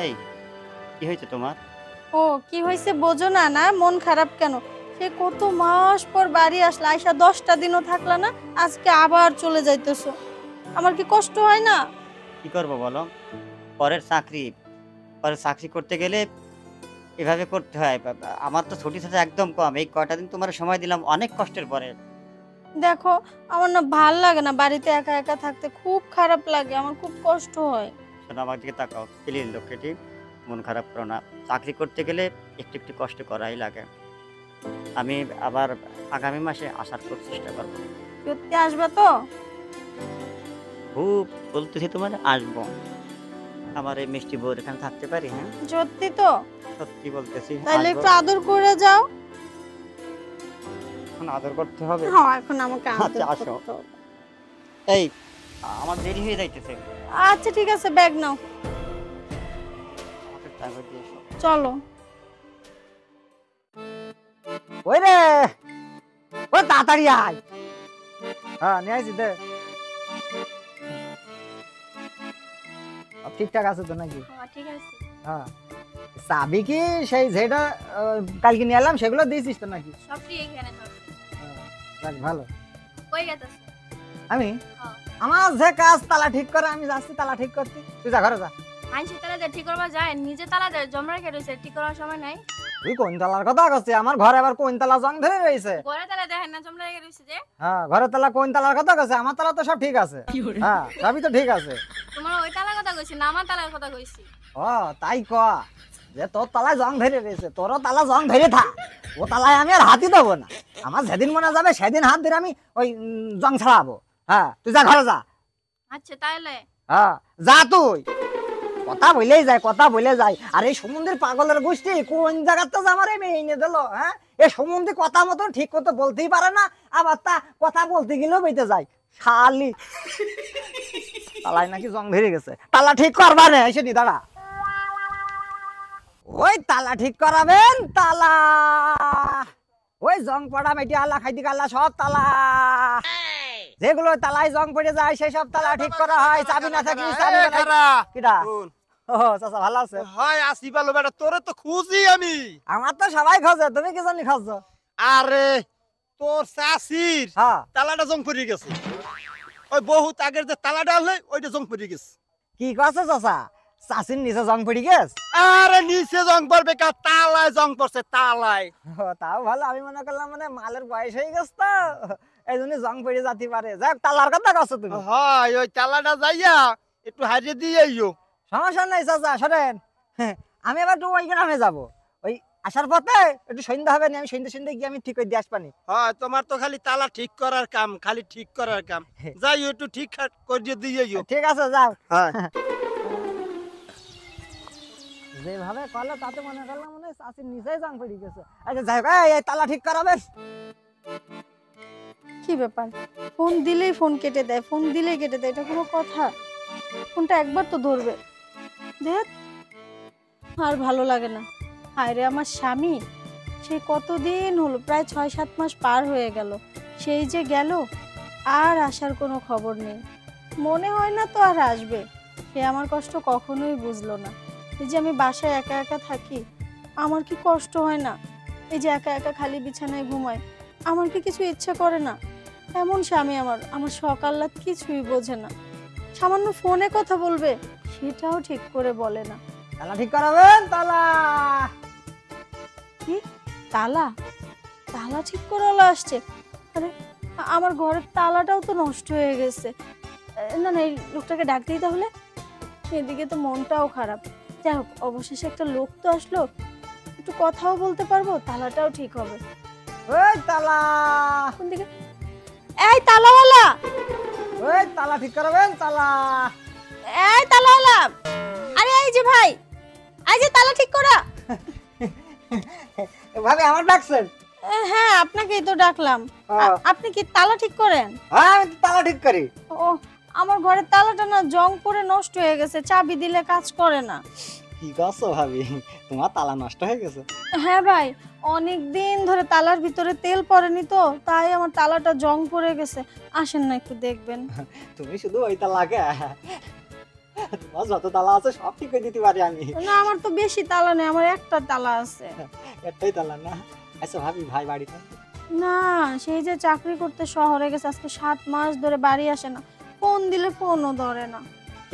এই কি হয়েছে তোমার? ও কি হয়েছে বোঝো না? না মন খারাপ কেন? সে কত মাস পর বাড়ি আসলে, আইসা 10টা দিনও থাকলা না, আজকে আবার চলে যাইতেছো। আমার কি কষ্ট হয় না? কি করবো বলো, পরের চাকরি পরের চাকরি করতে গেলে এভাবে করতে হয়। আমার তো ছুটি থাকে একদম কম, এই কয়টা দিন তোমার সময় দিলাম অনেক কষ্টের পরে। দেখো, আমার না ভাল লাগে না বাড়িতে একা একা থাকতে, খুব খারাপ লাগে, আমার খুব কষ্ট হয়। শোনো, আমার দিকে তাকাও প্লিজ লক্ষ্মীটি, মন খারাপ করো না। চাকরি করতে গেলে একটু একটু কষ্ট করাই লাগে। আমি আবার আগামী মাসে আসার খুব চেষ্টা করবো। সত্যি আসবা তো? খুব বলতেছি তোমার আসবো। আমার এই মিষ্টি বউর এখানে থাকতে পারি? হ্যাঁ সত্যি তো? সত্যি বলতেছি, তাইলে আসবো। একটু আদর করে যাও। এখন আদর করতে হবে? হ্যাঁ, এখন আমাকে আদর আচ্ছা, আসো। করতে হবে। এই আমার দেরি হয়ে যাইতেছে, আচ্ছা ঠিক আছে, ব্যাগ নাও, আমাকে ড্রাইভার দিয়ে এসো। চলো। ওই রে, ও তাড়াতাড়ি আয়। হ্যাঁ নিয়ে আসি দে। ঠিকঠাক আছে তো নাকি? হ্যাঁ ঠিক আছে। হ্যাঁ, চাবি কি সেই যেটা কালকে নিয়ে এলাম সেগুলো দিয়েছিস তো নাকি? সব ঠিক এখানে সব। যাক ভালো। কই গেছস? আমি হ্যাঁ। আমার যে কাজ তালা ঠিক করে আমি যাচ্ছি তালা ঠিক করতে, তুই যা ঘরে যা। আইনছে তালা দিয়ে ঠিক করবা যায়, নিজে তালা দিয়ে জমা রেখে রইছে, ঠিক করার সময় নাই। তুই কোন তালার কথা করছিস? আমার ঘরে আবার কোন তালা জং ধরে রয়েছে? ঘরে তালা দেখেন না, জমা রেখে রইছে যে। হ্যাঁ, ঘরের তালা কোন তালার কথা করছিস? আমার তালা তো সব ঠিক আছে। হ্যাঁ, সবই তো ঠিক আছে। তোমার ওই তালার কথা কইছি না, আমার তালার কথা কইছি। ও তাই ক, যে তোর তালায় জং ধরে রয়েছে, তোরও তালা জং ধরে থাক, ও তালায় আমি আর হাতই দেবো না। আমার যেদিন মনে যাবে সেদিন হাত ধরে আমি ওই জং ছাড়াবো। হ্যাঁ, তুই যা ঘরে যা। আচ্ছা তাইলে হ্যাঁ যা তুই। কথা বলেই যায়, কথা বলে যায়। আর এই সমুদ্রের পাগলের গোষ্ঠী কোন জায়গাতে যে আমার এই মেয়ে এনে দিল। হ্যাঁ, এই সমুদ্রে কথা মতন ঠিক করতে বলতেই পারে না, আবার তা কথা বলতে গেলেও বেঁচে যায় শালি। তালায় নাকি জং ধরে গেছে, তালা ঠিক করবা না, এসে দি দাঁড়া। ওই তালা ঠিক করাবেন, তালা ওই জং পড়া মেটি আল্লাহ খাইতে আল্লাহ সব তালা যেগুলো তালায় জং পড়ে যায় সেই সব তালা ঠিক করা হয়। চাবি না থাকলে চাবি কিটা? ও চাচা ভালো আছে? হয় আসি ভালো বেটা, তোরে তো খুঁজি আমি। আমার তো সবাই খোঁজে, তুমি কি জানি খোঁজো? আরে তোর চাষির হ্যাঁ, তালাটা জং পড়ে গেছে, ওই বহুত আগের যে তালাটা হলে ওইটা জং পড়ে গেছে। কি করছে চাচা? চাষির নিচে জং পড়ে গেছে? আরে নিচে জং পড়বে কা, তালায় জং পড়ছে তালায়। তাও ভালো, আমি মনে করলাম মানে মালের বয়স হয়ে গেছে তো এই জন্য জং পড়ে যেতে পারে। যাক, তালার কথা করছো তুমি? হয় ওই তালাটা যাইয়া একটু হারিয়ে দিয়ে আইও। সমস্যা নাই চাচা, শোনেন আমি এবার তো ওই গ্রামে যাবো, ওই আসার পথে একটু সন্ধ্যা হবে না, আমি সন্ধ্যে সন্ধ্যে গিয়ে আমি ঠিক করে দিয়ে আসবানি। হয় তোমার তো খালি তালা ঠিক করার কাম, খালি ঠিক করার কাম। যাই একটু ঠিক করে দিয়ে আইও। ঠিক আছে যাও। হ্যাঁ যেভাবে করলো তাতে মনে করলাম মনে হয় চাষির নিচেই জং পড়ে গেছে। আচ্ছা যাই হোক, এই তালা ঠিক করাবেন। কি ব্যাপার, ফোন দিলেই ফোন কেটে দেয়, ফোন দিলেই কেটে দেয়, এটা কোনো কথা? ফোনটা একবার তো ধরবে। দেখ, আর ভালো লাগে না। হায় রে আমার স্বামী, সে কতদিন হলো, প্রায় 6-7 মাস পার হয়ে গেল, সেই যে গেল, আর আসার কোনো খবর নেই। মনে হয় না তো আর আসবে। সে আমার কষ্ট কখনোই বুঝলো না। এই যে আমি বাসায় একা একা থাকি, আমার কি কষ্ট হয় না? এই যে একা একা খালি বিছানায় ঘুমাই, আমার কি কিছু ইচ্ছে করে না? এমন স্বামী আমার, আমার সকাল রাত কিছুই বোঝে না। সামান্য ফোনে কথা বলবে, সেটাও ঠিক করে বলে না। তালা ঠিক করাবেন, তালা। কি তালা? তালা ঠিক করে আসছে? আরে আমার ঘরের তালাটাও তো নষ্ট হয়ে গেছে। না না, এই লোকটাকে ডাক দিই তাহলে। এদিকে তো মনটাও খারাপ। যাই হোক, অবশেষে একটা লোক তো আসলো, একটু কথাও বলতে পারবো, তালাটাও ঠিক হবে। ওই তালা, কোন দিকে? এই তালাওয়ালা, ওই তালা ঠিক করাবেন, তালা। এই তালাওয়ালা, আরে এই যে ভাই, এই যে তালা ঠিক করা। ভাবি আমার ডাকছেন? হ্যাঁ, আপনাকেই তো ডাকলাম। আপনি কি তালা ঠিক করেন? হ্যাঁ, আমি তালা ঠিক করি। ও, আমার ঘরের তালাটা না জং পড়ে নষ্ট হয়ে গেছে, চাবি দিলে কাজ করে না। কি করছো ভাবি, তোমার তালা নষ্ট হয়ে গেছে? হ্যাঁ ভাই, অনেক দিন ধরে তালার ভিতরে তেল পড়েনি তো, তাই আমার তালাটা জং পড়ে গেছে। আসেন না একটু দেখবেন। তুমি শুধু ওই তালাকে তোমার যত তালা আছে সব ঠিক করে দিতে পারি আমি। না আমার তো বেশি তালা নেই, আমার একটা তালা আছে। একটাই তালা না? আচ্ছা ভাবি, ভাই বাড়িতে? না, সেই যে চাকরি করতে শহরে গেছে, আজকে 7 মাস ধরে বাড়ি আসে না। ফোন দিলে ফোনও ধরে না।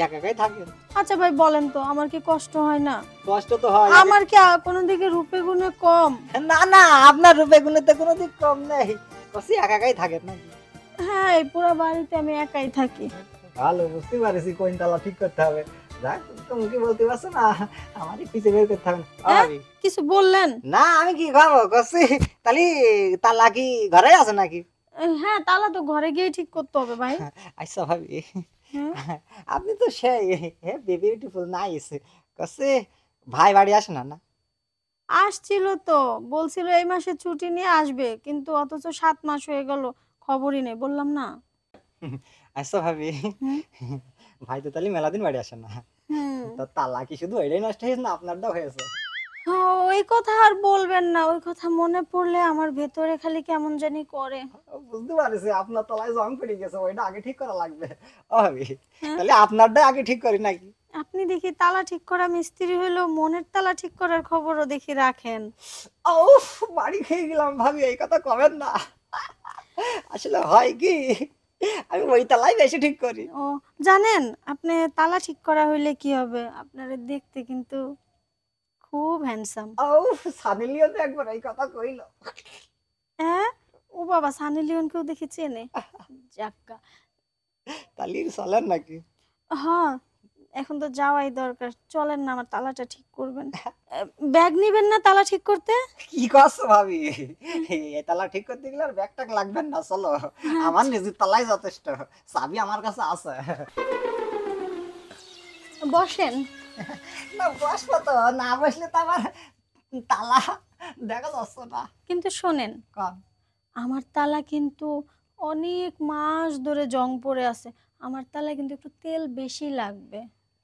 একা একাই থাকেন? আচ্ছা ভাই বলেন তো, আমার কি কষ্ট হয় না? কষ্ট তো হয়। আমার কি কোনো দিকে রূপে গুণে কম? না না, আপনার রূপে গুণেতে কোনো দিক কম নেই। কষি একা একাই থাকেন নাকি? হ্যাঁ, এই পুরো বাড়িতে আমি একাই থাকি। ভালো, বুঝতে পারছি কোন তালা ঠিক করতে হবে। যাক, তুমি কি বলতে পারছো না, আমারই পিছে বের করতে হবে। হ্যাঁ? ভাবি, কিছু বললেন? না আমি কি খাবো কষি, তাহলে তালা কি ঘরে আছে নাকি? হ্যাঁ, তালা তো ঘরে গিয়ে ঠিক করতে হবে ভাই। আচ্ছা ভাবি, হ্যাঁ? আপনি তো সেই বিউটিফুল নাইস। কষি ভাই বাড়ি আসে না? না আসছিল তো, বলছিল এই মাসে ছুটি নিয়ে আসবে, কিন্তু অথচ 7 মাস হয়ে গেল, খবরই নেই, বললাম না। আচ্ছা ভাবি, হুম? ভাই তো তাহলে মেলা দিন বাড়ি আসে না। হুম। তো তালা কি শুধু ওইটাই নষ্ট হয়েছে না আপনারটাও হয়েছে? ওই কথা আর বলবেন না, ওই কথা মনে পড়লে আমার ভেতরে খালি কেমন জানি করে। বুঝতে পারছি আপনার তলায় জং পড়ে গেছে, ওইটা আগে ঠিক করা লাগবে। ও ভাবি, হ্যাঁ? তাহলে আপনারটাই আগে ঠিক করি নাকি? আপনি দেখি তালা ঠিক করা মিস্ত্রি হইলো, মনের তালা ঠিক করার খবরও দেখি রাখেন। ও বাড়ি খেয়ে গেলাম ভাবি, এই কথা কবেন না। আসলে হয় কি, আমি ওই তালাই বেশি ঠিক করি। ও জানেন, আপনি তালা ঠিক করা হইলে কি হবে, আপনারা দেখতে কিন্তু খুব হ্যান্ডসাম। ও সানি লিওন তো একবার এই কথা কইলো। হ্যাঁ, ও বাবা, সানি লিওনকেও দেখি চেনে। যাক্কা। তাহলে চলেন নাকি? হ্যাঁ, এখন তো যাওয়াই দরকার, চলেন না, আমার তালাটা ঠিক করবেন। ব্যাগ নিবেন না তালা ঠিক করতে? কি করছো ভাবি, এই তালা ঠিক করতে গেলে আর ব্যাগ ট্যাগ লাগবেন না, চলো আমার নিজের তালাই যথেষ্ট, চাবি আমার কাছে আছে। বসেন। না বসবো তো, না বসলে তো আমার তালা দেখা যাচ্ছে না। কিন্তু শোনেন, কম আমার তালা কিন্তু অনেক মাস ধরে জং পড়ে আছে, আমার তালা কিন্তু একটু তেল বেশি লাগবে।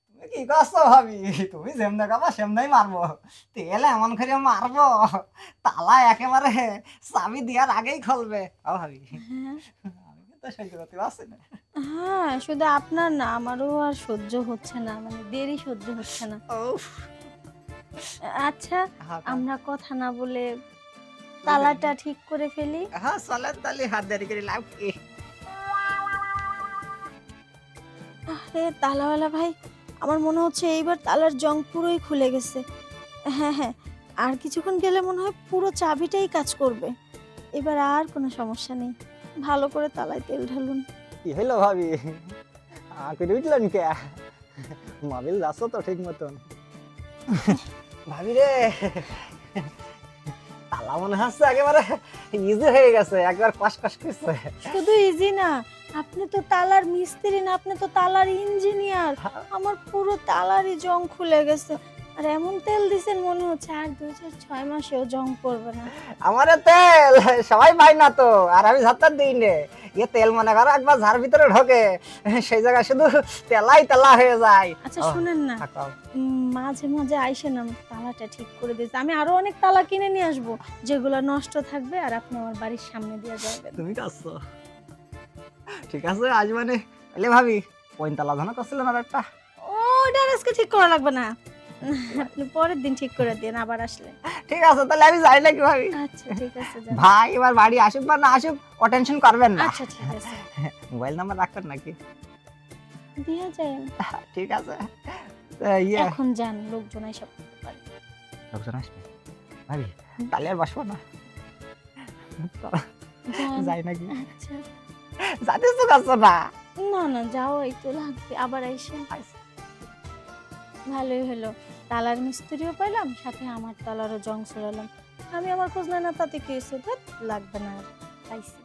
তুমি কি করছো ভাবি, তুমি যেমনে খাবা সেমনেই মারবো, তেল এমন করে মারবো তালা একেবারে চাবি দেওয়ার আগেই খুলবে। ও ভাবি, হ্যাঁ আমি কিন্তু সহ্য করতে পারছি না। হ্যাঁ, শুধু আপনার না, আমারও আর সহ্য হচ্ছে না, মানে দেরি সহ্য হচ্ছে না। উফ, আচ্ছা, হ্যাঁ, আমরা কথা না বলে তালাটা ঠিক করে ফেলি। হ্যাঁ চলেন তাহলে, হাত দেরি করে লাভ কি। আরে তালাওয়ালা ভাই, আমার মনে হচ্ছে এইবার তালার জং পুরোই খুলে গেছে। হ্যাঁ হ্যাঁ, আর কিছুক্ষণ গেলে মনে হয় পুরো চাবিটাই কাজ করবে। এবার আর কোনো সমস্যা নেই, ভালো করে তালায় তেল ঢালুন। কি হইলো ভাবি, করে উঠলেন কে? মাবিল যাচ্ছ তো ঠিক মতন? ভাবি রে, তালা মনে হচ্ছে একেবারে ইজি হয়ে গেছে, একবার কষ কষ করছে। শুধু ইজি না, আপনি তো তালার মিস্ত্রি না, আপনি তো তালার ইঞ্জিনিয়ার। আমার পুরো তালারই জং খুলে গেছে, আর এমন তেল দিছেন মনে হচ্ছে আর 2-6 মাসেও জং পড়বে না। আমার তেল সবাই পাই না তো, আর আমি ঝাড়তার দিই নে। ইয়ে তেল মনে করো একবার ঝাড় ভিতরে ঢোকে, সেই জায়গায় শুধু তেলাই তেলা হয়ে যায়। আচ্ছা শুনেন না, থাকাও। মাঝে মাঝে আইসেন, আমার তালাটা ঠিক করে দিয়েছে, আমি আরো অনেক তালা কিনে নিয়ে আসবো, যেগুলো নষ্ট থাকবে, আর আপনি আমার বাড়ির সামনে দিয়ে যাবেন। তুমি কাছো ঠিক আছে, আজ মানে তাহলে ভাবি কোন তালা ধানা করছিলেন আর একটা? ওটা আজকে ঠিক করা লাগবে না, আপনি পরের দিন ঠিক করে দিন আবার আসলে। ঠিক আছে, তাহলে আমি যাই নাকি ভাবি? আচ্ছা ঠিক আছে, যান। ভাই এবার বাড়ি আসুক বা না আসুক, ও টেনশন করবেন না। আচ্ছা ঠিক আছে, মোবাইল নাম্বার রাখবেন নাকি? দিয়ে যান। ঠিক আছে, ইয়ে এখন যান, লোকজন এসব করতে পারে। লোকজন আসবে ভাবি, তাহলে আর বসবো না, যান। যাই নাকি? আচ্ছা, যাতে তো কাছো না। না না, যাও, একটু লাগবে, আবার আইসেন। ভালোই হলো, তালার মিস্ত্রিও পাইলাম, সাথে আমার তালারও জং ছড়ালাম। আমি আমার খোঁজ না, তাতে কি হয়েছে, ধ্যাৎ, লাগবে না আর, পাইছি।